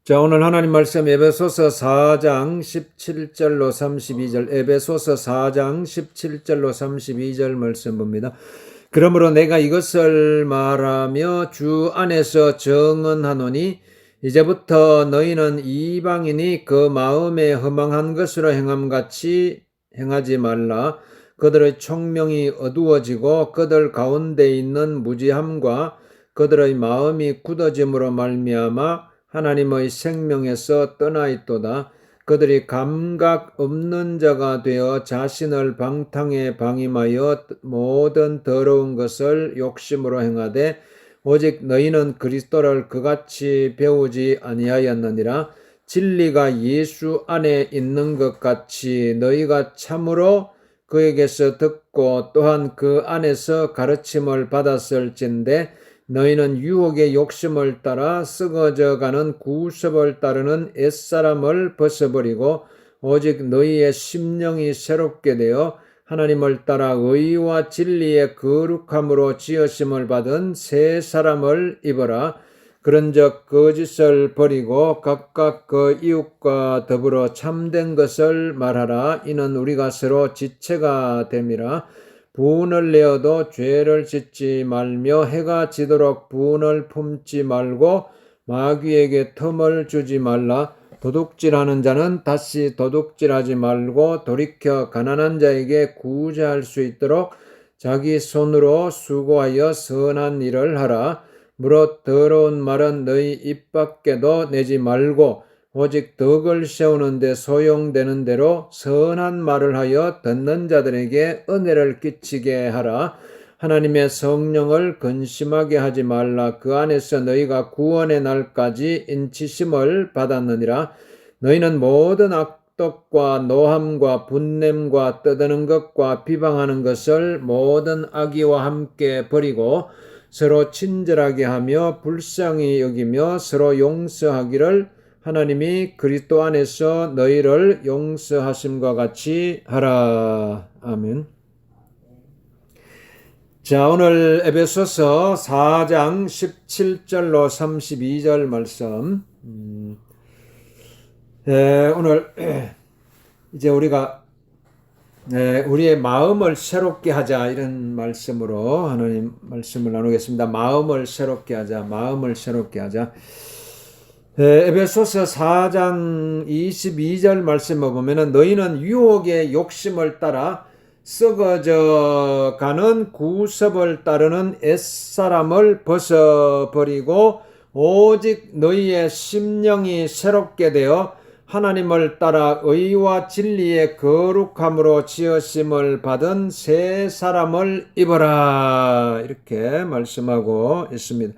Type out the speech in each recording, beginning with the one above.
자, 오늘 하나님 말씀 에베소서 4장 17절로 32절, 에베소서 4장 17절로 32절 말씀 봅니다. 그러므로 내가 이것을 말하며 주 안에서 정언하노니 이제부터 너희는 이방인이 그 마음에 허망한 것으로 행함같이 행하지 말라. 그들의 총명이 어두워지고 그들 가운데 있는 무지함과 그들의 마음이 굳어짐으로 말미암아 하나님의 생명에서 떠나 있도다. 그들이 감각 없는 자가 되어 자신을 방탕에 방임하여 모든 더러운 것을 욕심으로 행하되 오직 너희는 그리스도를 그같이 배우지 아니하였느니라. 진리가 예수 안에 있는 것 같이 너희가 참으로 그에게서 듣고 또한 그 안에서 가르침을 받았을진데 너희는 유혹의 욕심을 따라 썩어져가는 구습을 따르는 옛사람을 벗어버리고 오직 너희의 심령이 새롭게 되어 하나님을 따라 의와 진리의 거룩함으로 지으심을 받은 새 사람을 입어라. 그런즉 거짓을 버리고 각각 그 이웃과 더불어 참된 것을 말하라. 이는 우리가 서로 지체가 됨이라. 분을 내어도 죄를 짓지 말며 해가 지도록 분을 품지 말고 마귀에게 틈을 주지 말라. 도둑질하는 자는 다시 도둑질하지 말고 돌이켜 가난한 자에게 구제할 수 있도록 자기 손으로 수고하여 선한 일을 하라. 무릇 더러운 말은 너희 입 밖에도 내지 말고 오직 덕을 세우는 데 소용되는 대로 선한 말을 하여 듣는 자들에게 은혜를 끼치게 하라. 하나님의 성령을 근심하게 하지 말라. 그 안에서 너희가 구원의 날까지 인치심을 받았느니라. 너희는 모든 악독과 노함과 분냄과 떠드는 것과 비방하는 것을 모든 악의와 함께 버리고 서로 친절하게 하며 불쌍히 여기며 서로 용서하기를 하나님이 그리스도 안에서 너희를 용서하심과 같이 하라. 아멘. 자, 오늘 에베소서 4장 17절로 32절 말씀. 오늘 이제 우리가 우리의 마음을 새롭게 하자 이런 말씀으로 하나님 말씀을 나누겠습니다. 마음을 새롭게 하자. 마음을 새롭게 하자. 에베소서 4장 22절 말씀을 보면은 너희는 유혹의 욕심을 따라 썩어져 가는 구습을 따르는 옛사람을 벗어버리고 오직 너희의 심령이 새롭게 되어 하나님을 따라 의와 진리의 거룩함으로 지으심을 받은 새 사람을 입어라. 이렇게 말씀하고 있습니다.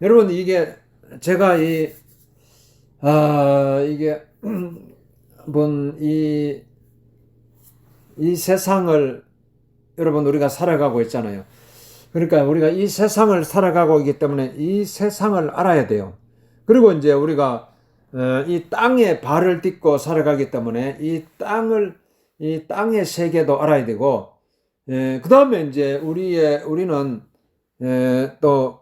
여러분, 이게 제가 이게 이 세상을 여러분 우리가 살아가고 있잖아요. 그러니까 우리가 이 세상을 살아가고 있기 때문에 이 세상을 알아야 돼요. 그리고 이제 우리가 이 땅에 발을 딛고 살아가기 때문에 이 땅의 세계도 알아야 되고, 그 다음에 이제 우리는 또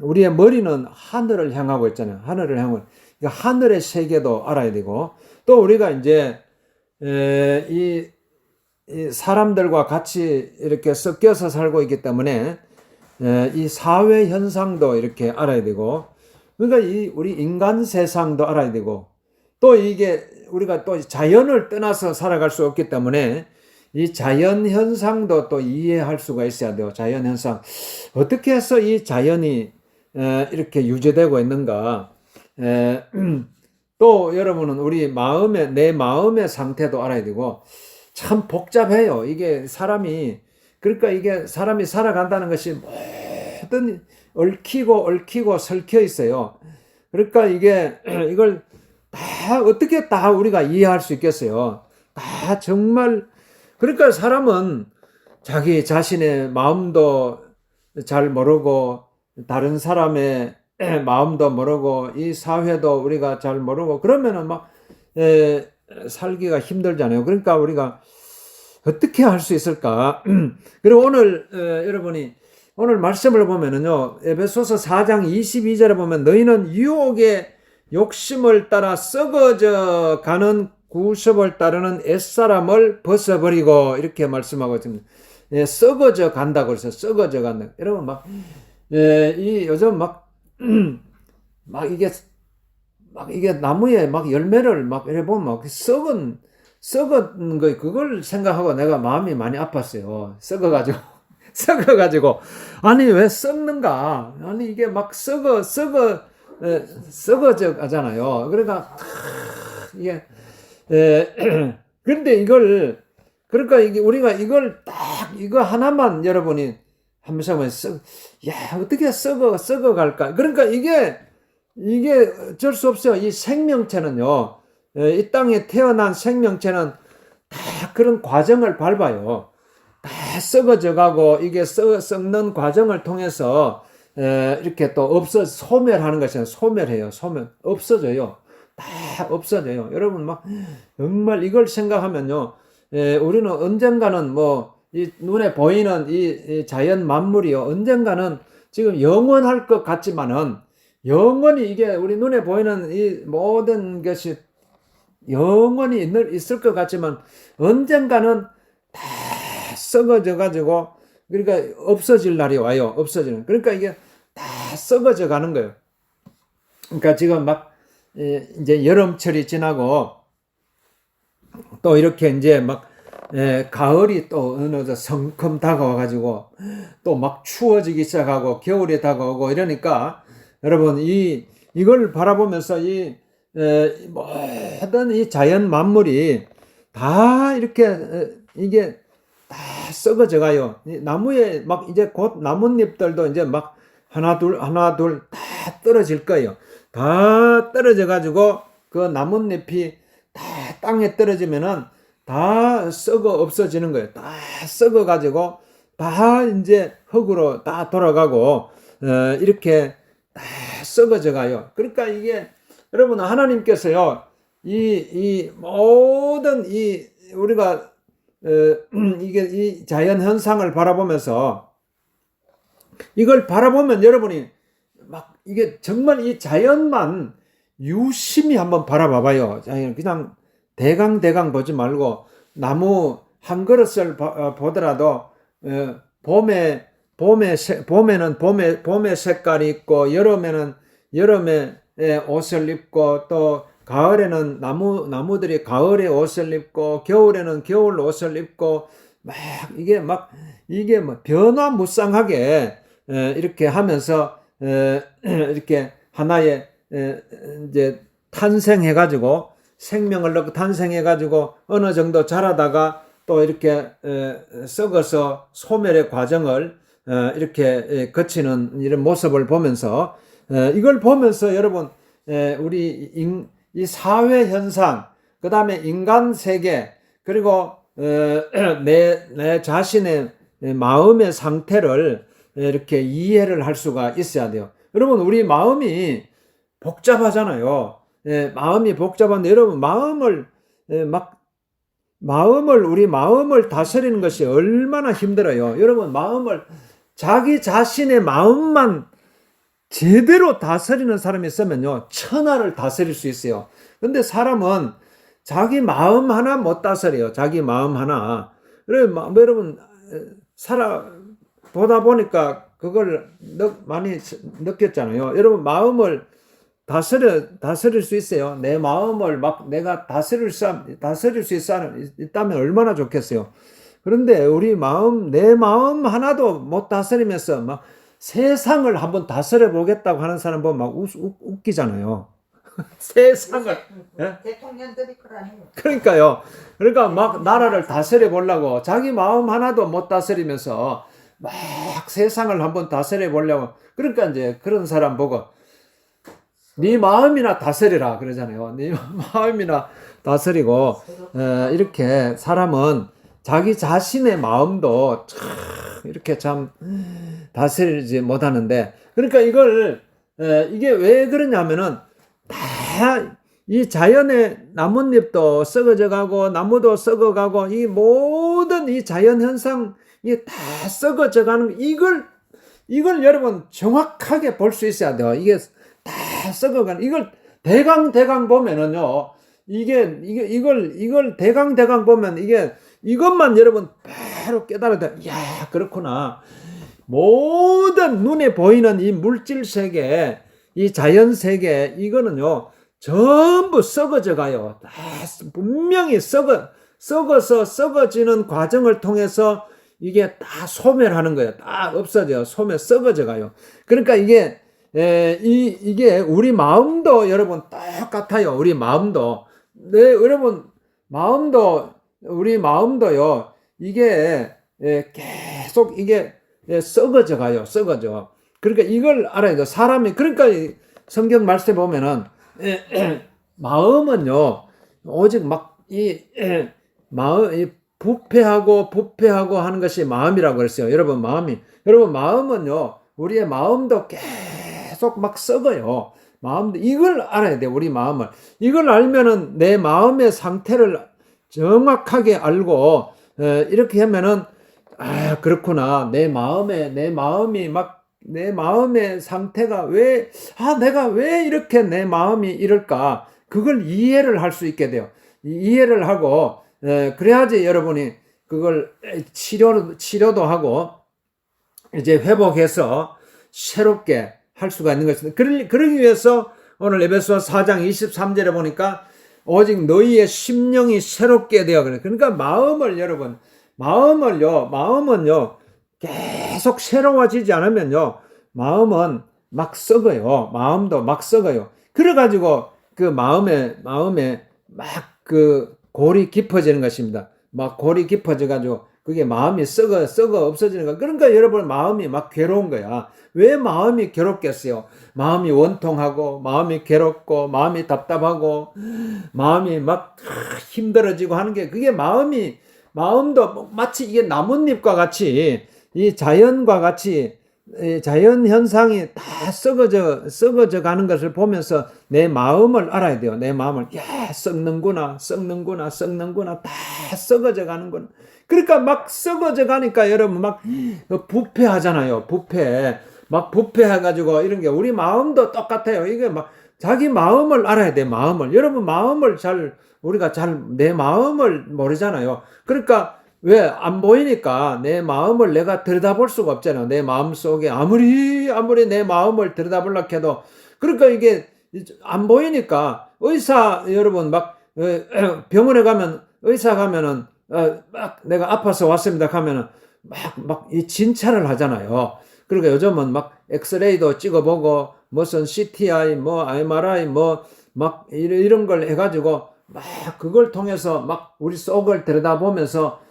우리의 머리는 하늘을 향하고 있잖아요. 하늘을 향하고, 하늘의 세계도 알아야 되고, 또 우리가 이제 이 사람들과 같이 이렇게 섞여서 살고 있기 때문에 이 사회 현상도 이렇게 알아야 되고, 그러니까 우리 인간 세상도 알아야 되고, 또 이게 우리가 또 자연을 떠나서 살아갈 수 없기 때문에 이 자연 현상도 또 이해할 수가 있어야 돼요. 자연 현상. 어떻게 해서 이 자연이 이렇게 유지되고 있는가. 또 여러분은 내 마음의 상태도 알아야 되고, 참 복잡해요. 이게 그러니까 이게 사람이 살아간다는 것이 모든 얽히고 설켜 있어요. 그러니까 이걸 어떻게 다 우리가 이해할 수 있겠어요. 다 정말. 그러니까 사람은 자기 자신의 마음도 잘 모르고 다른 사람의 마음도 모르고 이 사회도 우리가 잘 모르고 그러면은 막 살기가 힘들잖아요. 그러니까 우리가 어떻게 할 수 있을까? 그리고 오늘 여러분이 오늘 말씀을 보면은요, 에베소서 4장 22절에 보면 너희는 유혹의 욕심을 따라 썩어져 가는 구습을 따르는 옛사람을 벗어버리고 이렇게 말씀하고 있습니다. 예, 썩어져 간다고 그래서 썩어져 간다. 여러분 막 이 요즘 막 이게 나무에 막 열매를 막 이래 보면 막 썩은 거 그걸 생각하고 내가 마음이 많이 아팠어요. 썩어가지고 아니 왜 썩는가? 아니 이게 막 썩어져 가잖아요. 그러니까 이게 그런데 그러니까 이게 우리가 이걸 딱 이거 하나만 여러분이 하면서 야 어떻게 썩어 갈까? 그러니까 이게 어쩔 수 없어요. 이 생명체는요, 이 땅에 태어난 생명체는 다 그런 과정을 밟아요. 다 썩어져 가고, 이게 썩는 과정을 통해서, 이렇게 또 소멸하는 것이잖아요. 소멸해요. 없어져요. 다 없어져요. 여러분, 정말 이걸 생각하면요, 우리는 언젠가는 이 눈에 보이는 이 자연 만물이요, 언젠가는 지금 영원할 것 같지만은, 영원히 이게 우리 눈에 보이는 이 모든 것이 영원히 있을 것 같지만 언젠가는 다 썩어져 가지고 그러니까 없어질 날이 와요. 그러니까 이게 다 썩어져 가는 거예요. 그러니까 지금 이제 여름철이 지나고 또 이렇게 이제 가을이 또 어느덧 성큼 다가와 가지고 또 추워지기 시작하고 겨울이 다가오고 이러니까 여러분 이걸 바라보면서 모든 이 자연 만물이 다 이렇게 이게 다 썩어져 가요. 나무에 이제 곧 나뭇잎들도 이제 하나 둘 다 떨어질 거예요. 다 떨어져 가지고 그 나뭇잎이 다 땅에 떨어지면은 다 썩어 없어지는 거예요. 다 썩어 가지고 다 이제 흙으로 다 돌아가고 이렇게 다 썩어져 가요. 그러니까 이게 여러분 하나님께서요 이 모든 우리가 이게 이 자연 현상을 바라보면서 이걸 바라보면 여러분이 이게 정말 이 자연만 유심히 한번 바라봐봐요. 그냥 대강 보지 말고 나무 한 그릇을 보더라도 봄에는 봄의 색깔이 있고 여름에는 여름의 옷을 입고 또 가을에는 나무들이 가을의 옷을 입고 겨울에는 겨울 옷을 입고 이게 변화무쌍하게 이렇게 하면서 이렇게 하나의 이제 탄생해가지고 생명을 넣고 탄생해가지고 어느 정도 자라다가 또 이렇게 썩어서 소멸의 과정을 이렇게 거치는 이런 모습을 보면서 이걸 보면서 여러분 우리 이 사회 현상 그 다음에 인간 세계 그리고 내 자신의 마음의 상태를 이렇게 이해를 할 수가 있어야 돼요. 여러분 우리 마음이 복잡하잖아요. 마음이 복잡한데 여러분 우리 마음을 다스리는 것이 얼마나 힘들어요. 여러분 자기 자신의 마음만 제대로 다스리는 사람이 있으면요 천하를 다스릴 수 있어요. 근데 사람은 자기 마음 하나 못 다스려요. 자기 마음 하나. 그래 여러분 보다 보니까 그걸 많이 느꼈잖아요. 여러분 마음을 다스릴 수 있어요. 내 마음을 내가 다스릴 수 있다면 얼마나 좋겠어요. 그런데 내 마음 하나도 못 다스리면서 세상을 한번 다스려 보겠다고 하는 사람 보면 웃기잖아요. 세상을. 대통령들이 그러네요. 그러니까요. 그러니까 나라를 다스려 보려고 자기 마음 하나도 못 다스리면서 세상을 한번 다스려 보려고. 그러니까 이제 그런 사람 보고 네 마음이나 다스리라 그러잖아요. 네 마음이나 다스리고 이렇게 사람은 자기 자신의 마음도 참 이렇게 참 다스리지 못하는데 그러니까 이게 왜 그러냐면은 다 이 자연의 나뭇잎도 썩어져 가고 나무도 썩어 가고 이 모든 이 자연 현상이 다 썩어져 가는 이걸 이걸 여러분 정확하게 볼 수 있어야 돼요. 이게 다 썩어가는, 이걸 대강 보면은요, 이걸 대강 보면 이것만 여러분 바로 깨달아야 돼. 야, 그렇구나. 모든 눈에 보이는 이 물질 세계, 이 자연 세계, 이거는요, 전부 썩어져 가요. 다 분명히 썩어서 썩어지는 과정을 통해서 이게 다 소멸하는 거예요. 다 없어져요. 썩어져 가요. 그러니까 이게 우리 마음도 여러분 똑같아요. 우리 마음도. 네, 여러분, 우리 마음도요, 이게 계속 이게 썩어져 가요. 썩어져. 그러니까 이걸 알아야 돼요. 사람이, 그러니까 성경 말씀에 보면은, 마음은요, 오직 부패하고 하는 것이 마음이라고 그랬어요. 여러분, 마음은요, 우리의 마음도 계속 막 썩어요. 마음도, 이걸 알아야 돼, 우리 마음을. 이걸 알면은 내 마음의 상태를 정확하게 알고, 이렇게 하면은, 아, 그렇구나. 내 마음의 상태가 내가 왜 이렇게 내 마음이 이럴까? 그걸 이해를 할 수 있게 돼요. 이해를 하고, 그래야지 여러분이 그걸 치료도 하고, 이제 회복해서 새롭게 할 수가 있는 것입니다. 그러기 위해서 오늘 에베소서 4장 23절에 보니까 오직 너희의 심령이 새롭게 되어 그래. 그러니까 마음은요 계속 새로워지지 않으면요 마음은 막 썩어요. 마음도 막 썩어요. 그래가지고 그 마음에 막 그 골이 깊어지는 것입니다. 막 골이 깊어져가지고 그게 마음이 썩어 없어지는 거야. 그러니까 여러분 마음이 막 괴로운 거야. 왜 마음이 괴롭겠어요? 마음이 원통하고 마음이 괴롭고 마음이 답답하고 마음이 막 힘들어지고 하는 게, 그게 마음도 마치 이게 나뭇잎과 같이, 이 자연과 같이 자연 현상이 다 썩어져 가는 것을 보면서 내 마음을 알아야 돼요. 내 마음을, 야, 썩는구나 다 썩어져 가는구나. 그러니까 막 썩어져 가니까 여러분 막 부패하잖아요. 막 부패해가지고 이런 게, 우리 마음도 똑같아요. 이게 막 자기 마음을 알아야 돼. 여러분 우리가 내 마음을 모르잖아요. 그러니까 왜 안 보이니까 내 마음을 내가 들여다볼 수가 없잖아요. 내 마음 속에 아무리 내 마음을 들여다보려고 해도, 그러니까 이게 안 보이니까 여러분 막 병원에 가면 의사 가면은 막 내가 아파서 왔습니다 하면은 막 이 진찰을 하잖아요. 그러니까 요즘은 막 엑스레이도 찍어보고 무슨 CTI 뭐 MRI 뭐 막 이런 걸 해가지고 막 그걸 통해서 막 우리 속을 들여다보면서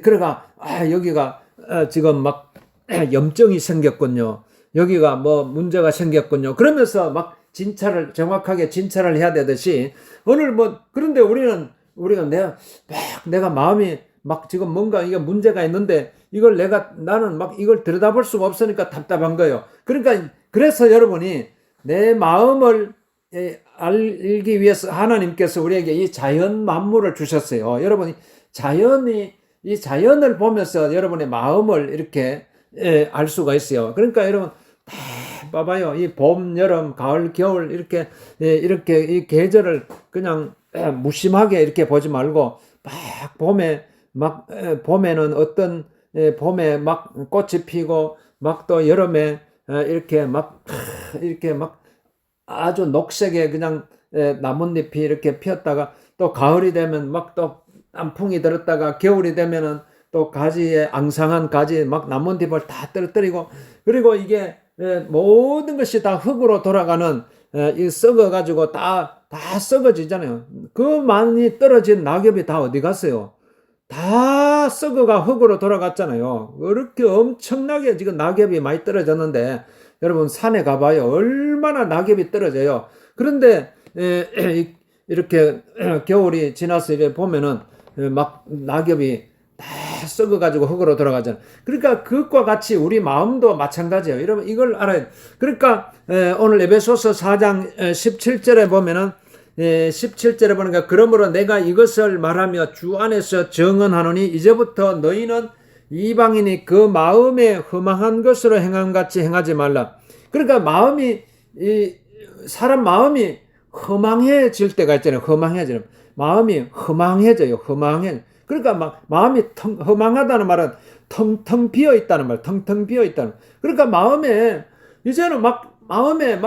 그러가 여기가 지금 막 염증이 생겼군요. 여기가 뭐 문제가 생겼군요. 그러면서 막 정확하게 진찰을 해야 되듯이 오늘 그런데 우리가 내가 마음이 막 지금 뭔가 이게 문제가 있는데 이걸 나는 막 이걸 들여다볼 수가 없으니까 답답한 거예요. 그러니까 그래서 여러분이 내 마음을 알기 위해서 하나님께서 우리에게 이 자연 만물을 주셨어요. 여러분이 이 자연을 보면서 여러분의 마음을 이렇게 알 수가 있어요. 그러니까 여러분 다 봐봐요. 이 봄, 여름, 가을, 겨울 이렇게 이 계절을 그냥 무심하게 이렇게 보지 말고 봄에는 봄에 막 꽃이 피고 막 또 여름에 이렇게 막 아주 녹색의 그냥 나뭇잎이 이렇게 피었다가 또 가을이 되면 막 또 단풍이 들었다가 겨울이 되면은 또 가지에 앙상한 가지 막 나뭇잎을 다 떨어뜨리고, 그리고 이게 모든 것이 다 흙으로 돌아가는 이 썩어가지고 다 썩어지잖아요. 그 많이 떨어진 낙엽이 다 어디 갔어요? 다 썩어가 흙으로 돌아갔잖아요. 그렇게 엄청나게 지금 낙엽이 많이 떨어졌는데 여러분 산에 가봐요. 얼마나 낙엽이 떨어져요. 그런데 이렇게 겨울이 지나서 이렇게 보면은 막 낙엽이 다 썩어가지고 흙으로 돌아가잖아요. 그러니까 그것과 같이 우리 마음도 마찬가지예요. 여러분 이걸 알아야 돼요. 그러니까 오늘 에베소서 4장 17절에 보면은 17절에 보니까 그러므로 내가 이것을 말하며 주 안에서 정언하노니 이제부터 너희는 이방인이 그 마음에 허망한 것으로 행함 같이 행하지 말라. 그러니까 사람 마음이 허망해질 때가 있잖아요. 허망해지는 마음이 허망해져요. 허망해. 그러니까 막 마음이 허망하다는 말은 텅텅 비어 있다는 말. 텅텅 비어 있다는 말. 그러니까 이제는 마음에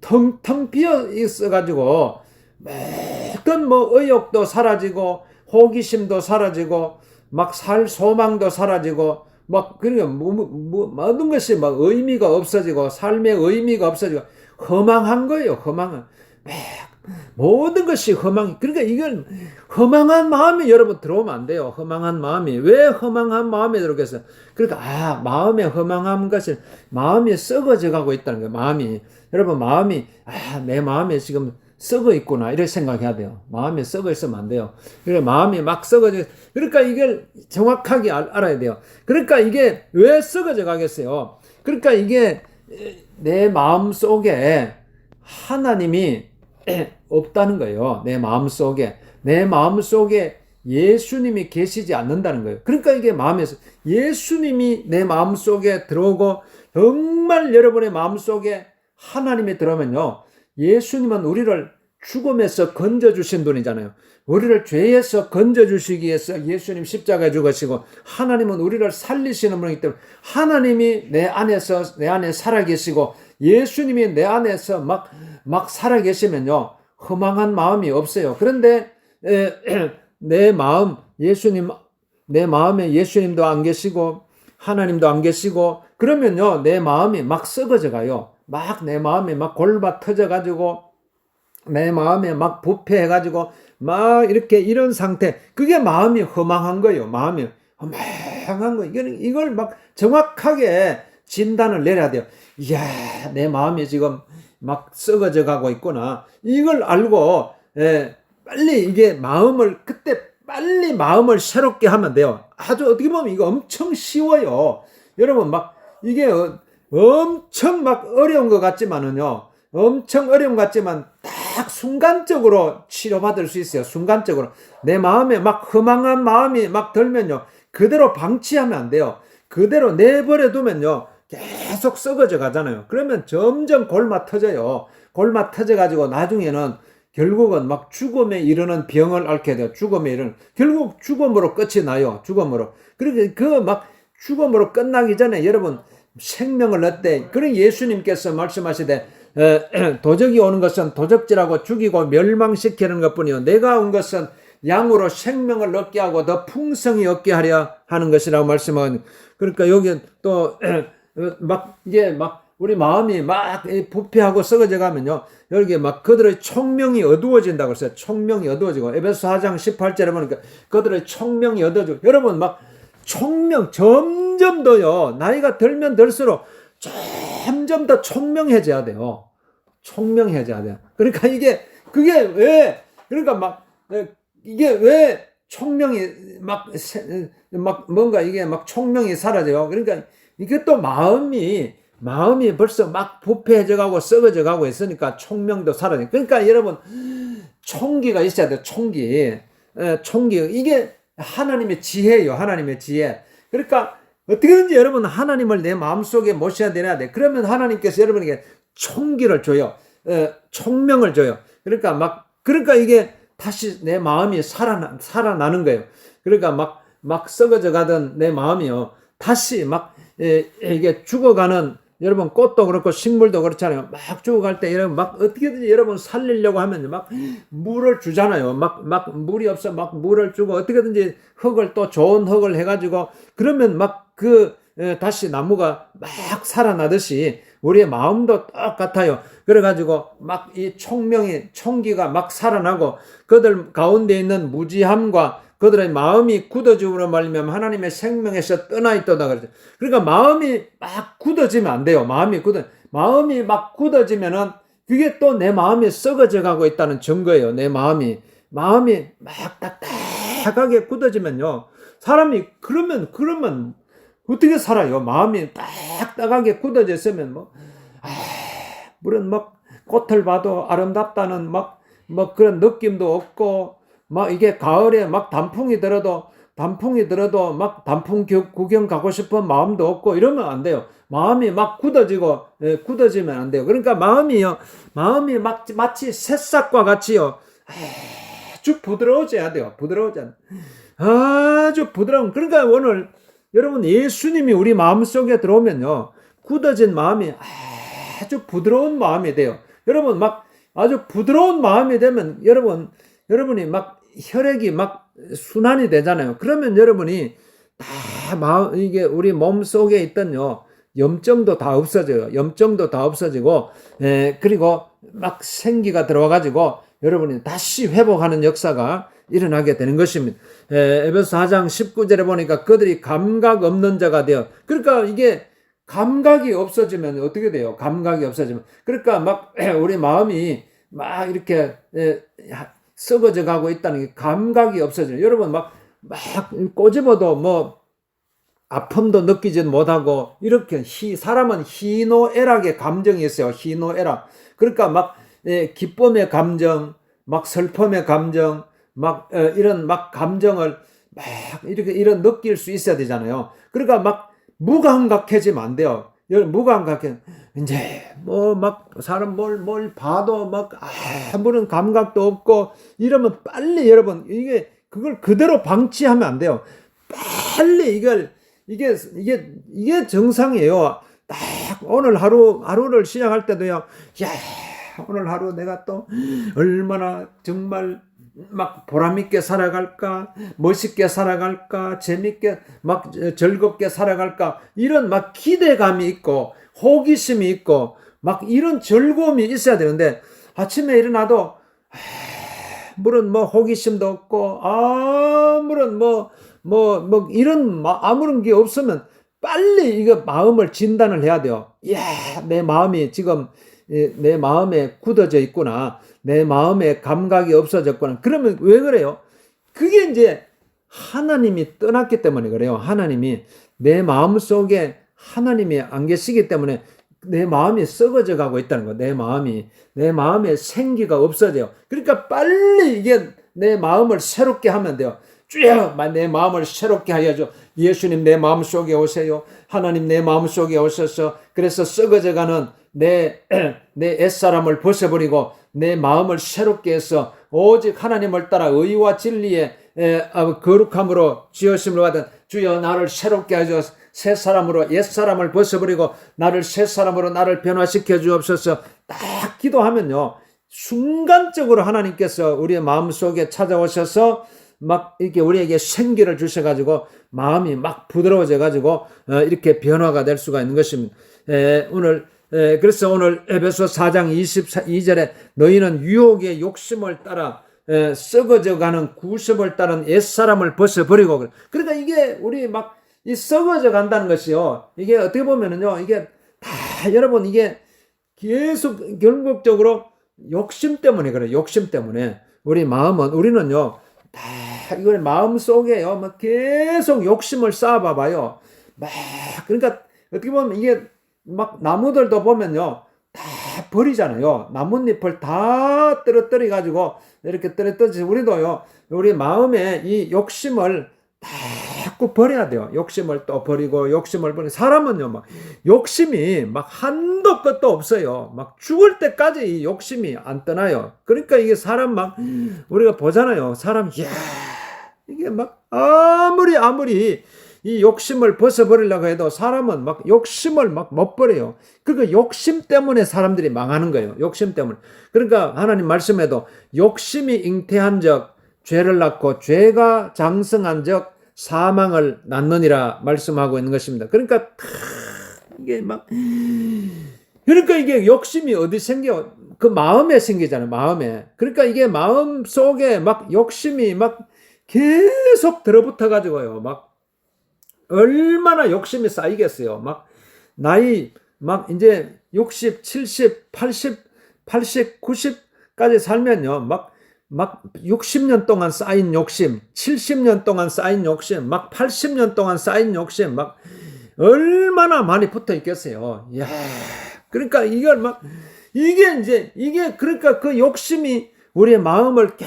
텅텅 비어 있어 가지고 매번 의욕도 사라지고 호기심도 사라지고 살 소망도 사라지고 그러니까 모든 것이 의미가 없어지고 삶의 의미가 없어지고 허망한 거예요. 허망한 모든 것이 허망. 그러니까 이건 허망한 마음이 여러분 들어오면 안 돼요. 허망한 마음이 왜 허망한 마음이 들어오겠어요? 그러니까 마음의 허망한 것은 마음이 썩어져 가고 있다는 거예요. 여러분 내 마음이 지금 썩어 있구나 이렇게 생각해야 돼요. 마음이 썩어 있으면 안 돼요. 그러니까 마음이 썩어져. 그러니까 이걸 정확하게 알아야 돼요. 그러니까 이게 왜 썩어져 가겠어요? 그러니까 이게 내 마음 속에 하나님이 없다는 거예요. 내 마음 속에 예수님이 계시지 않는다는 거예요. 그러니까 이게 마음에서 예수님이 내 마음 속에 들어오고 정말 여러분의 마음 속에 하나님이 들어오면요. 예수님은 우리를 죽음에서 건져주신 분이잖아요. 우리를 죄에서 건져주시기 위해서 예수님 십자가에 죽으시고 하나님은 우리를 살리시는 분이기 때문에 하나님이 내 안에 살아계시고 예수님이 내 안에서 살아계시면요. 허망한 마음이 없어요. 그런데 내 마음에 예수님도 안 계시고 하나님도 안 계시고 그러면요. 내 마음이 썩어져 가요. 내 마음이 골마 터져 가지고 내 마음에 부패해 가지고 이렇게 이런 상태. 그게 마음이 허망한 거예요. 마음이 허망한 거. 이걸 정확하게 진단을 내려야 돼요. 이야, 내 마음이 지금 썩어져 가고 있구나. 이걸 알고 빨리 빨리 마음을 새롭게 하면 돼요. 아주 어떻게 보면 이거 엄청 쉬워요. 여러분 이게 엄청 어려운 것 같지만은요. 엄청 어려운 것 같지만 딱 순간적으로 치료받을 수 있어요. 순간적으로. 내 마음에 허망한 마음이 들면요. 그대로 방치하면 안 돼요. 그대로 내버려 두면요. 계속 썩어져 가잖아요. 그러면 점점 골마 터져요. 골마 터져 가지고 나중에는 결국은 죽음에 이르는 병을 앓게 돼요. 결국 죽음으로 끝이 나요. 죽음으로. 그러니까 죽음으로 끝나기 전에 여러분 생명을 얻되 그런 예수님께서 말씀하시되 도적이 오는 것은 도적질하고 죽이고 멸망시키는 것뿐이요 내가 온 것은 양으로 생명을 얻게 하고 더 풍성히 얻게 하려 하는 것이라고 말씀하는. 그러니까 여기 또 이게 우리 마음이 부패하고 썩어져 가면요 여기 그들의 총명이 어두워진다고 했어요. 총명이 어두워지고 에베소 4장 18절에 보니까 그들의 총명이 어두워지고 여러분 총명 점점 더요 나이가 들면 들수록 점점 더 총명해져야 돼요. 총명해져야 돼요. 그러니까 그게 왜 그러니까 이게 왜 총명이 뭔가 이게 총명이 사라져요. 그러니까 이게 또 마음이 벌써 부패해져 가고 썩어져 가고 있으니까 총명도 사라져요. 그러니까 여러분 총기가 있어야 돼요. 총기. 이게 하나님의 지혜예요. 하나님의 지혜. 그러니까 어떻게든지 여러분 하나님을 내 마음속에 모셔야 되나 돼. 그러면 하나님께서 여러분에게 총기를 줘요. 총명을 줘요. 그러니까 이게 다시 내 마음이 살아나는 거예요. 그러니까 썩어져 가던 내 마음이요. 다시 이게 죽어가는 여러분 꽃도 그렇고 식물도 그렇잖아요. 죽어갈 때 여러분 어떻게든지 여러분 살리려고 하면 물을 주잖아요. 물이 없어 물을 주고 어떻게든지 흙을 또 좋은 흙을 해가지고 그러면 다시 나무가 살아나듯이 우리의 마음도 똑같아요. 그래가지고 이 총기가 살아나고 그들 가운데 있는 무지함과 그들의 마음이 굳어짐으로 말미암아 하나님의 생명에서 떠나 있도다 그랬죠. 그러니까 마음이 굳어지면 안 돼요. 마음이 굳어지면은 그게 또 내 마음이 썩어져 가고 있다는 증거예요. 내 마음이 딱딱하게 굳어지면요. 사람이 그러면 어떻게 살아요? 마음이 딱딱하게 굳어져 있으면 물론 꽃을 봐도 아름답다는 그런 느낌도 없고 이게 가을에 단풍이 들어도 단풍이 들어도 막 단풍 구경 가고 싶은 마음도 없고 이러면 안 돼요. 마음이 막 굳어지면 안 돼요. 그러니까 마음이 막 마치 새싹과 같이요. 아주 부드러워져야 돼요. 아주 부드러운. 그러니까 오늘 여러분 예수님이 우리 마음속에 들어오면요. 굳어진 마음이 아주 부드러운 마음이 돼요. 여러분 막 아주 부드러운 마음이 되면 여러분이 막 혈액이 막 순환이 되잖아요. 그러면 여러분이 다 이게 우리 몸 속에 있던요. 염증도 다 없어져요. 염증도 다 없어지고, 그리고 막 생기가 들어와가지고 여러분이 다시 회복하는 역사가 일어나게 되는 것입니다. 에베소 4장 19절에 보니까 그들이 감각 없는 자가 되어. 그러니까 이게 감각이 없어지면 어떻게 돼요? 감각이 없어지면. 그러니까 막 우리 마음이 막 이렇게 썩어져 가고 있다는 게 감각이 없어져요. 여러분 막 꼬집어도 뭐 아픔도 느끼지 못하고 이렇게 사람은 희노애락의 감정이 있어요. 희노애락. 그러니까 막 기쁨의 감정, 막 슬픔의 감정, 막 이런 막 감정을 막 이렇게 이런 느낄 수 있어야 되잖아요. 그러니까 막 무감각해지면 안 돼요. 무감각해 이제 뭐 막 사람 뭘 봐도 막 아무런 감각도 없고 이러면 빨리 여러분 이게 그걸 그대로 방치하면 안 돼요. 빨리 이게 정상이에요. 딱 오늘 하루를 시작할 때도요. 야, 오늘 하루 내가 또 얼마나 정말 막 보람있게 살아갈까, 멋있게 살아갈까, 재밌게 막 즐겁게 살아갈까 이런 막 기대감이 있고 호기심이 있고 막 이런 즐거움이 있어야 되는데 아침에 일어나도 물론 뭐 호기심도 없고 아무런 이런 아무런 게 없으면 빨리 이거 마음을 진단을 해야 돼요. 야, 내 마음이 지금 내 마음에 굳어져 있구나. 내 마음에 감각이 없어졌구나. 그러면 왜 그래요? 그게 이제 하나님이 떠났기 때문에 그래요. 하나님이 내 마음 속에 하나님이 안 계시기 때문에 내 마음이 썩어져 가고 있다는 거예요. 내 마음에 생기가 없어져요. 그러니까 빨리 이게 내 마음을 새롭게 하면 돼요. 주여, 내 마음을 새롭게 하여줘. 예수님 내 마음 속에 오세요. 하나님 내 마음 속에 오셔서 그래서 썩어져가는 내 옛사람을 벗어버리고 내 마음을 새롭게 해서 오직 하나님을 따라 의와 진리의 거룩함으로 지으심을 받은 주여 나를 새롭게 하셔서 새 사람으로 옛사람을 벗어버리고 나를 새 사람으로 나를 변화시켜 주옵소서. 딱 기도하면요 순간적으로 하나님께서 우리의 마음속에 찾아오셔서 막 이렇게 우리에게 생기를 주셔가지고 마음이 막 부드러워져가지고 이렇게 변화가 될 수가 있는 것입니다. 그래서 오늘 에베소 4장 22절에 너희는 유혹의 욕심을 따라 썩어져가는 구습을 따른 옛사람을 벗어버리고 그러니까 이게 우리 막 이 썩어져 간다는 것이요. 이게 어떻게 보면은요. 이게 다 여러분 이게 계속 결국적으로 욕심 때문에 그래요. 욕심 때문에 우리는요. 다 이걸 마음 속에요. 막 계속 욕심을 쌓아봐봐요. 막 그러니까 어떻게 보면 이게 막 나무들도 보면요. 다 버리잖아요. 나뭇잎을 다 떨어뜨려 가지고 이렇게 떨어뜨리지 우리도요. 우리 마음에 이 욕심을 자꾸 버려야 돼요. 욕심을 또 버리고 사람은요 막 욕심이 막 한도 끝도 없어요. 막 죽을 때까지 이 욕심이 안 떠나요. 그러니까 이게 사람 막 우리가 보잖아요. 사람 이게 막 아무리 이 욕심을 벗어버리려고 해도 사람은 막 욕심을 막 못 버려요. 그러니까 욕심 때문에 사람들이 망하는 거예요. 욕심 때문에. 그러니까 하나님 말씀에도 욕심이 잉태한 적 죄를 낳고 죄가 장성한 적 사망을 낳느니라 말씀하고 있는 것입니다. 그러니까 이게 욕심이 어디 생겨? 그 마음에 생기잖아요. 마음에. 그러니까 이게 마음 속에 막 욕심이 막 계속 들어붙어 가지고요. 막 얼마나 욕심이 쌓이겠어요. 막 나이 막 이제 60, 70, 80, 90까지 살면요. 막 60년 동안 쌓인 욕심, 70년 동안 쌓인 욕심, 막 80년 동안 쌓인 욕심, 막 얼마나 많이 붙어 있겠어요. 이야, 그러니까 이게 그러니까 그 욕심이 우리의 마음을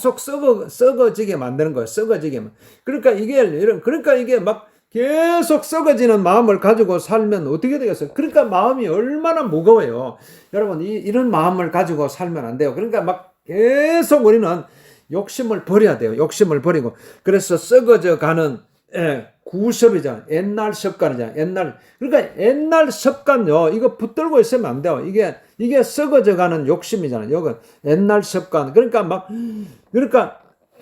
계속 썩어지게 만드는 거예요. 썩어지게. 그러니까 이게 막 계속 썩어지는 마음을 가지고 살면 어떻게 되겠어요? 그러니까 마음이 얼마나 무거워요. 여러분, 이런 마음을 가지고 살면 안 돼요. 그러니까 막 계속 우리는 욕심을 버려야 돼요. 욕심을 버리고. 그래서 썩어져 가는, 구습이잖아. 옛날 습관이잖아. 그러니까 옛날 습관요. 이거 붙들고 있으면 안 돼요. 이게 썩어져 가는 욕심이잖아요. 이건 옛날 습관. 그러니까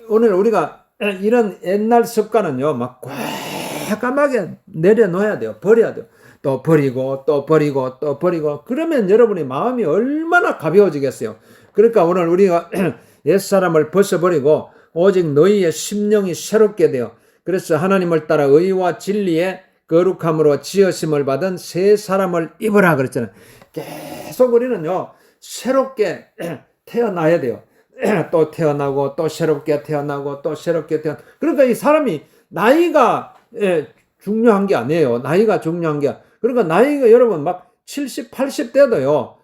오늘 우리가 이런 옛날 습관은요, 막 과감하게 내려놓아야 돼요. 버려야 돼요. 또 버리고, 또 버리고, 또 버리고. 그러면 여러분의 마음이 얼마나 가벼워지겠어요. 그러니까 오늘 우리가 옛사람을 벗어버리고 오직 너희의 심령이 새롭게 되어 그래서 하나님을 따라 의와 진리의 거룩함으로 지으심을 받은 새 사람을 입으라 그랬잖아요. 계속 우리는요, 새롭게 태어나야 돼요. 또 태어나고, 또 새롭게 태어나고, 또 새롭게 태어나고. 그러니까 이 사람이 나이가 중요한 게 아니에요. 나이가 중요한 게. 그러니까 나이가 여러분 막 70, 80대도요,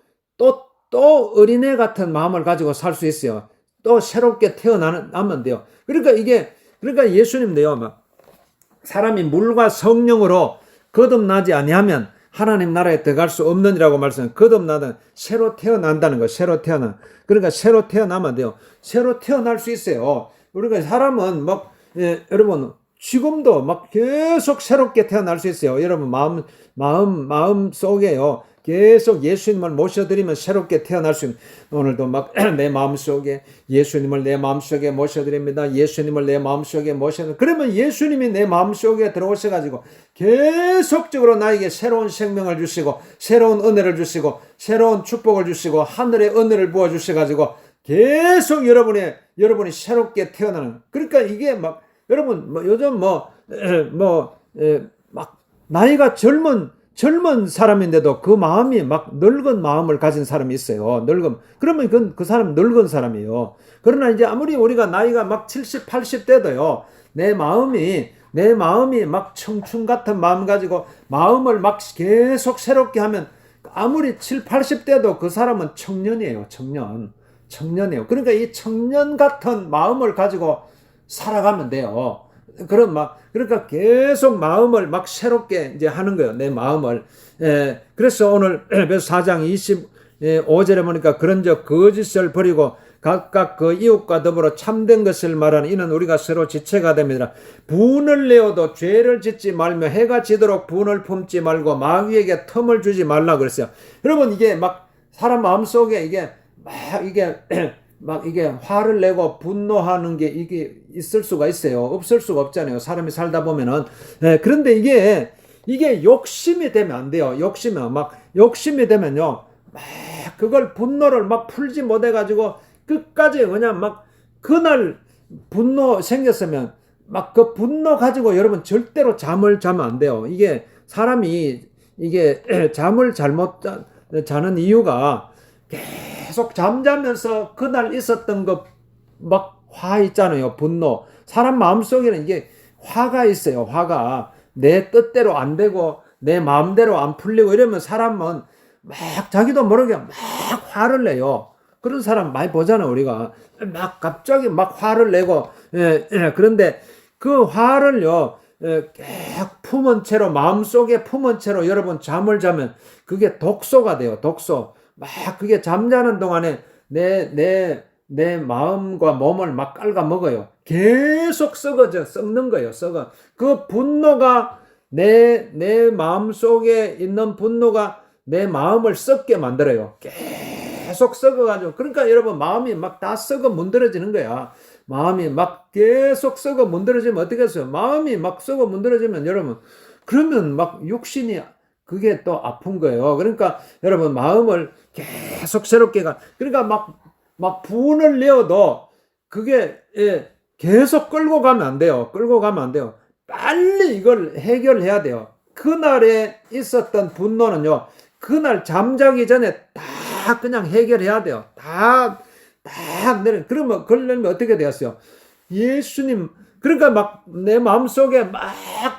또 어린애 같은 마음을 가지고 살 수 있어요. 또 새롭게 태어나면 돼요. 그러니까 예수님도요, 막 사람이 물과 성령으로 거듭나지 아니하면 하나님 나라에 들어갈 수 없느니라고 말씀해요. 거듭나든 새로 태어난다는 거, 새로 태어나. 그러니까 새로 태어나면 돼요. 새로 태어날 수 있어요. 그러니까 사람은 막, 여러분, 지금도 막 계속 새롭게 태어날 수 있어요. 여러분, 마음 속에요. 계속 예수님을 모셔드리면 새롭게 태어날 수 있는, 오늘도 막 내 마음속에 예수님을 내 마음속에 모셔드립니다. 예수님을 내 마음속에 모셔드립니다. 그러면 예수님이 내 마음속에 들어오셔가지고 계속적으로 나에게 새로운 생명을 주시고 새로운 은혜를 주시고 새로운 축복을 주시고 하늘의 은혜를 부어주셔가지고 계속 여러분이 새롭게 태어나는. 그러니까 이게 막 여러분 요즘 막 나이가 젊은 사람인데도 그 마음이 막 늙은 마음을 가진 사람이 있어요. 그러면 그 사람 늙은 사람이에요. 그러나 이제 아무리 우리가 나이가 막 70, 80대도요, 내 마음이 막 청춘 같은 마음 가지고 마음을 막 계속 새롭게 하면 아무리 7, 80대도 그 사람은 청년이에요. 청년이에요. 그러니까 이 청년 같은 마음을 가지고 살아가면 돼요. 그러니까 계속 마음을 막 새롭게 이제 하는 거예요. 내 마음을. 그래서 오늘 에베소 4장 25절에 보니까 그런즉 거짓을 버리고 각각 그 이웃과 더불어 참된 것을 말하는 이는 우리가 서로 지체가 됩니다. 분을 내어도 죄를 짓지 말며 해가 지도록 분을 품지 말고 마귀에게 틈을 주지 말라 그랬어요. 여러분, 이게 막 사람 마음속에 이게 화를 내고 분노하는 게 이게 있을 수가 있어요. 없을 수가 없잖아요. 사람이 살다 보면은. 그런데 이게 욕심이 되면 안 돼요. 욕심이 되면요, 막 그걸 분노를 막 풀지 못해가지고 끝까지 그냥 막 그날 분노 생겼으면 막 그 분노 가지고 여러분 절대로 잠을 자면 안 돼요. 이게 사람이 잠을 잘못 자는 이유가 계속 잠자면서 그날 있었던 거 막 화 있잖아요. 분노. 사람 마음속에는 이게 화가 있어요. 화가 내 뜻대로 안 되고 내 마음대로 안 풀리고 이러면 사람은 막 자기도 모르게 막 화를 내요. 그런 사람 많이 보잖아요. 우리가 막 갑자기 막 화를 내고 그런데 그 화를요 계속 품은 채로 마음속에 품은 채로 여러분 잠을 자면 그게 독소가 돼요. 독소. 막 그게 잠자는 동안에 내 마음과 몸을 막 깔아먹어요. 계속 썩는 거예요. 그 분노가 내 마음 속에 있는 분노가 내 마음을 썩게 만들어요. 계속 썩어가지고. 그러니까 여러분 마음이 막 다 썩어 문드러지는 거야. 마음이 막 계속 썩어 문드러지면 어떻게 했어요? 마음이 막 썩어 문드러지면 여러분, 그러면 막 육신이 그게 또 아픈 거예요. 그러니까 여러분 마음을 계속 새롭게 그러니까 막 분을 내어도 그게 계속 끌고 가면 안 돼요. 빨리 이걸 해결해야 돼요. 그날에 있었던 분노는요, 그날 잠자기 전에 다 그냥 해결해야 돼요. 다 그러면 그러려면 어떻게 되었어요? 예수님, 그러니까 막 내 마음속에 막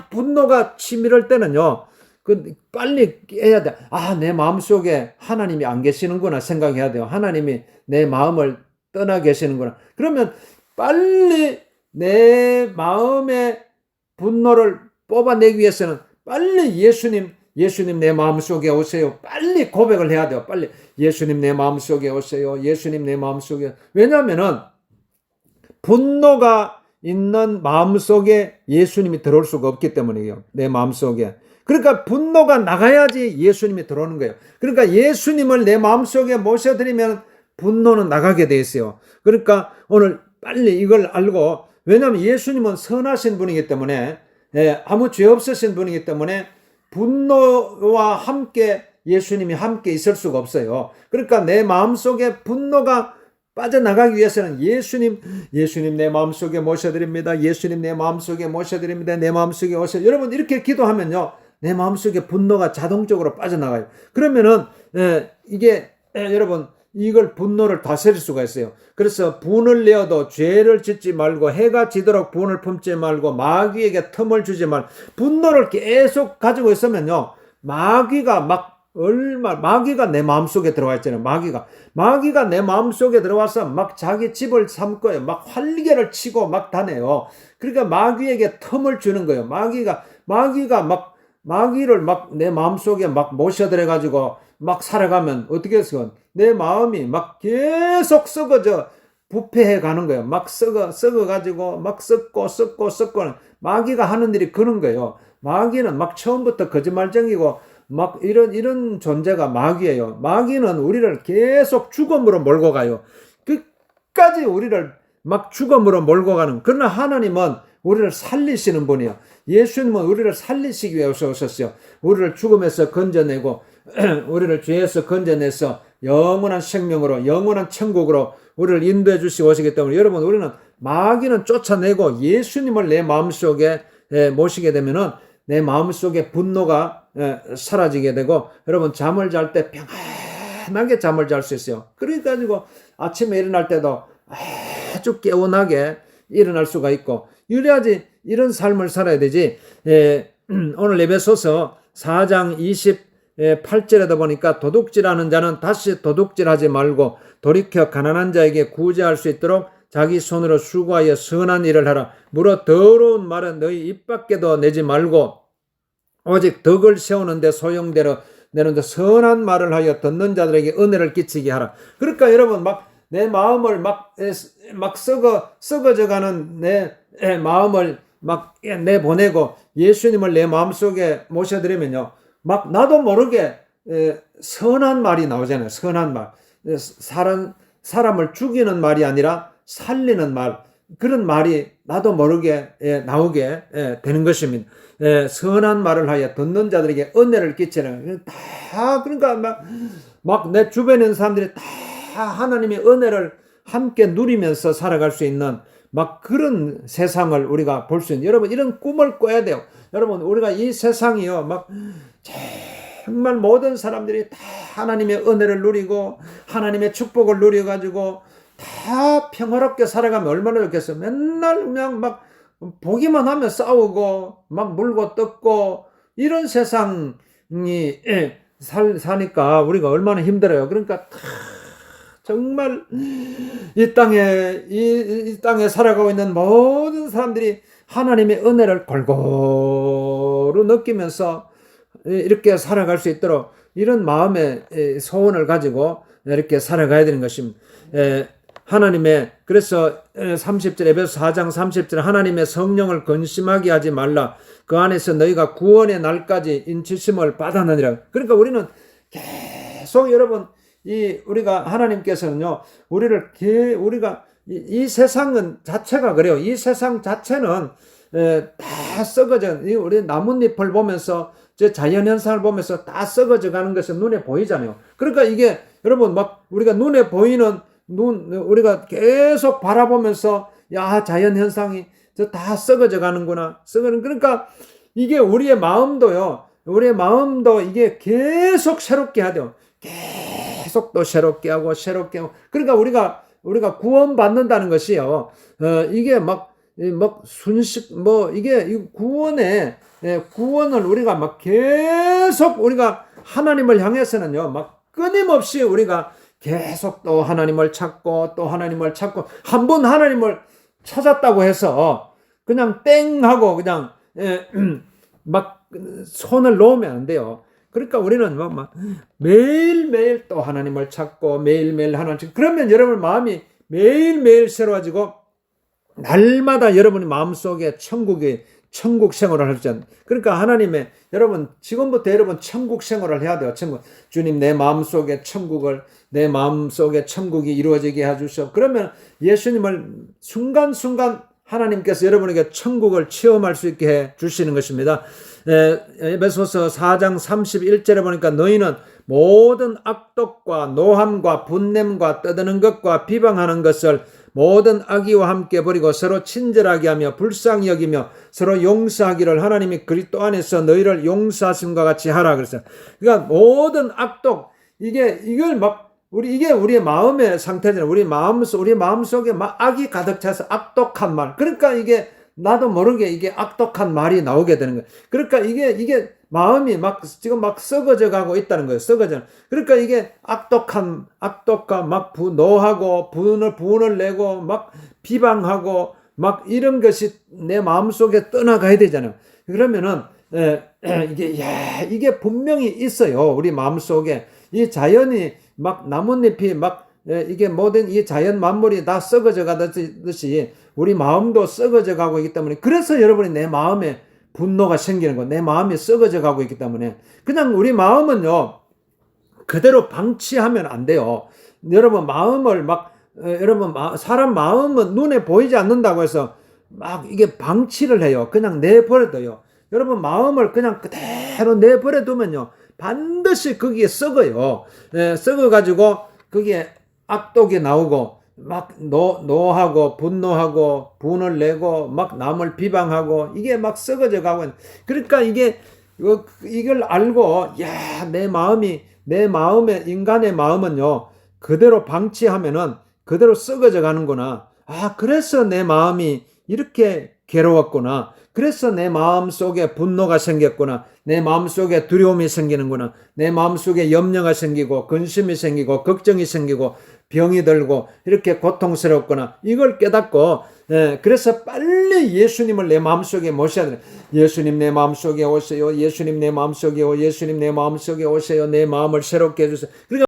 분노가 치밀할 때는요, 빨리 해야 돼. 내 마음속에 하나님이 안 계시는구나 생각해야 돼요. 하나님이 내 마음을 떠나 계시는구나. 그러면 빨리 내 마음의 분노를 뽑아내기 위해서는 빨리 예수님 내 마음속에 오세요. 빨리 고백을 해야 돼요. 빨리 예수님 내 마음속에 오세요. 예수님 내 마음속에. 왜냐하면은 분노가 있는 마음속에 예수님이 들어올 수가 없기 때문이에요. 내 마음속에. 그러니까 분노가 나가야지 예수님이 들어오는 거예요. 그러니까 예수님을 내 마음속에 모셔드리면 분노는 나가게 돼 있어요. 그러니까 오늘 빨리 이걸 알고, 왜냐하면 예수님은 선하신 분이기 때문에, 아무 죄 없으신 분이기 때문에 분노와 함께 예수님이 함께 있을 수가 없어요. 그러니까 내 마음속에 분노가 빠져나가기 위해서는 예수님 내 마음속에 모셔드립니다. 예수님 내 마음속에 모셔드립니다. 내 마음속에 오셔. 여러분 이렇게 기도하면요, 내 마음속에 분노가 자동적으로 빠져나가요. 그러면은 이게 여러분 이걸 분노를 다스릴 수가 있어요. 그래서 분을 내어도 죄를 짓지 말고 해가 지도록 분을 품지 말고 마귀에게 틈을 주지 말고, 분노를 계속 가지고 있으면요, 마귀가 내 마음속에 들어와 있잖아요. 마귀가 내 마음속에 들어와서 막 자기 집을 삼고요. 막 활개를 치고 막 다녀요. 그러니까 마귀에게 틈을 주는 거예요. 마귀가 마귀를 막 내 마음속에 막 모셔들여 가지고 막 살아가면 어떻게 해서 내 마음이 막 계속 썩어져 부패해 가는 거예요. 막 썩어 가지고 막 썩고 마귀가 하는 일이 그런 거예요. 마귀는 막 처음부터 거짓말쟁이고 막 이런 존재가 마귀예요. 마귀는 우리를 계속 죽음으로 몰고 가요. 끝까지 우리를 막 죽음으로 몰고 가는. 그러나 하나님은 우리를 살리시는 분이에요. 예수님은 우리를 살리시기 위해서 오셨어요. 우리를 죽음에서 건져내고 우리를 죄에서 건져내서 영원한 생명으로, 영원한 천국으로 우리를 인도해 주시고 오시기 때문에, 여러분 우리는 마귀는 쫓아내고 예수님을 내 마음속에 모시게 되면은 내 마음속에 분노가 사라지게 되고, 여러분 잠을 잘 때 평안하게 잠을 잘 수 있어요. 그러니까 가지고 아침에 일어날 때도 아주 개운하게 일어날 수가 있고, 이래야지 이런 삶을 살아야 되지. 오늘 에베소서 4장 28절에도 보니까 도둑질하는 자는 다시 도둑질하지 말고 돌이켜 가난한 자에게 구제할 수 있도록 자기 손으로 수고하여 선한 일을 하라. 무릇 더러운 말은 너희 입 밖에도 내지 말고 오직 덕을 세우는데 소용되는 선한 말을 하여 듣는 자들에게 은혜를 끼치게 하라. 그러니까 여러분 내 마음을 썩어져가는 내 마음을 내보내고 예수님을 내 마음속에 모셔드리면요, 나도 모르게 선한 말이 나오잖아요. 선한 말. 사람을 죽이는 말이 아니라 살리는 말. 그런 말이 나도 모르게 나오게 되는 것입니다. 선한 말을 하여 듣는 자들에게 은혜를 끼치는, 다 그러니까 내 주변에 있는 사람들이 다 하나님의 은혜를 함께 누리면서 살아갈 수 있는 그런 세상을 우리가 볼 수 있는, 여러분 이런 꿈을 꿔야 돼요. 여러분 우리가 이 세상이요 정말 모든 사람들이 다 하나님의 은혜를 누리고 하나님의 축복을 누려가지고 다 평화롭게 살아가면 얼마나 좋겠어. 맨날 그냥 보기만 하면 싸우고 물고 뜯고 이런 세상이 사니까 우리가 얼마나 힘들어요. 그러니까 정말 이 땅에 살아가고 있는 모든 사람들이 하나님의 은혜를 골고루 느끼면서 이렇게 살아갈 수 있도록 이런 마음의 소원을 가지고 이렇게 살아가야 되는 것입니다. 그래서 30절, 에베소 4장 30절, 하나님의 성령을 근심하게 하지 말라. 그 안에서 너희가 구원의 날까지 인치심을 받았느니라. 그러니까 우리는 계속 여러분 우리가 하나님께서는요, 우리가 이 세상은 자체가 그래요. 이 세상 자체는 다 썩어져. 우리 나뭇잎을 보면서 자연 현상을 보면서 다 썩어져 가는 것이 눈에 보이잖아요. 그러니까 이게 여러분 우리가 눈에 보이는 우리가 계속 바라보면서 자연 현상이 다 썩어져 가는구나. 그러니까 이게 우리의 마음도 이게 계속 새롭게 해야 돼요. 계속 또 새롭게 하고. 그러니까 우리가 구원받는다는 것이요. 이게 순식 이게 구원을 우리가 계속 우리가 하나님을 향해서는요, 끊임없이 우리가 계속 또 하나님을 찾고 한 번 하나님을 찾았다고 해서 그냥 땡 하고 그냥 막 손을 놓으면 안 돼요. 그러니까 우리는 막 매일매일 또 하나님을 찾고 매일매일 하나님 찾고 그러면 여러분 마음이 매일매일 새로워지고 날마다 여러분의 마음속에 천국 생활을 할 수 있는 그러니까 하나님의 여러분 지금부터 여러분 천국 생활을 해야 돼요. 천국 주님 내 마음속에 내 마음속에 천국이 이루어지게 해주시오. 그러면 예수님을 순간순간 하나님께서 여러분에게 천국을 체험할 수 있게 해 주시는 것입니다. 에베소서 4장 31절에 보니까 너희는 모든 악독과 노함과 분냄과 떠드는 것과 비방하는 것을 모든 악의와 함께 버리고 서로 친절하게 하며 불쌍히 여기며 서로 용서하기를 하나님이 그리스도 안에서 너희를 용서하심과 같이 하라 그랬어요. 그러니까 모든 악독 이걸 막 이게 우리의 마음의 상태잖아요. 우리 마음속에 막 악이 가득 차서 악독한 말. 그러니까 이게 나도 모르게 이게 악독한 말이 나오게 되는 거예요. 그러니까 이게 마음이 지금 썩어져 가고 있다는 거예요. 썩어져. 그러니까 이게 악독과 막 노하고 분을 내고 막 비방하고 막 이런 것이 내 마음속에 떠나가야 되잖아요. 그러면은 이게 분명히 있어요. 우리 마음속에 이 자연이 막 나뭇잎이 이게 모든 이 자연 만물이 다 썩어져 가듯이 우리 마음도 썩어져 가고 있기 때문에 그래서 여러분이 내 마음에 분노가 생기는 거, 내 마음이 썩어져 가고 있기 때문에 그냥 우리 마음은요 그대로 방치하면 안 돼요. 여러분 마음을 사람 마음은 눈에 보이지 않는다고 해서 이게 방치를 해요. 그냥 내버려둬요. 여러분 마음을 그냥 그대로 내버려두면요 반드시 거기에 썩어요. 썩어가지고 거기에 악독이 나오고 막 노하고 분노하고 분을 내고 막 남을 비방하고 이게 막 썩어져 가고 그러니까 이걸 알고 내 마음에 인간의 마음은요 그대로 방치하면은 그대로 썩어져 가는구나. 그래서 내 마음이 이렇게 괴로웠구나. 그래서 내 마음속에 분노가 생겼구나. 내 마음속에 두려움이 생기는구나. 내 마음속에 염려가 생기고 근심이 생기고 걱정이 생기고 병이 들고 이렇게 고통스럽구나. 이걸 깨닫고 그래서 빨리 예수님을 내 마음속에 모셔야 돼요. 예수님 내 마음속에 오세요. 예수님 내 마음속에 오세요. 예수님 내 마음속에 오세요. 내 마음을 새롭게 해주세요. 그러니까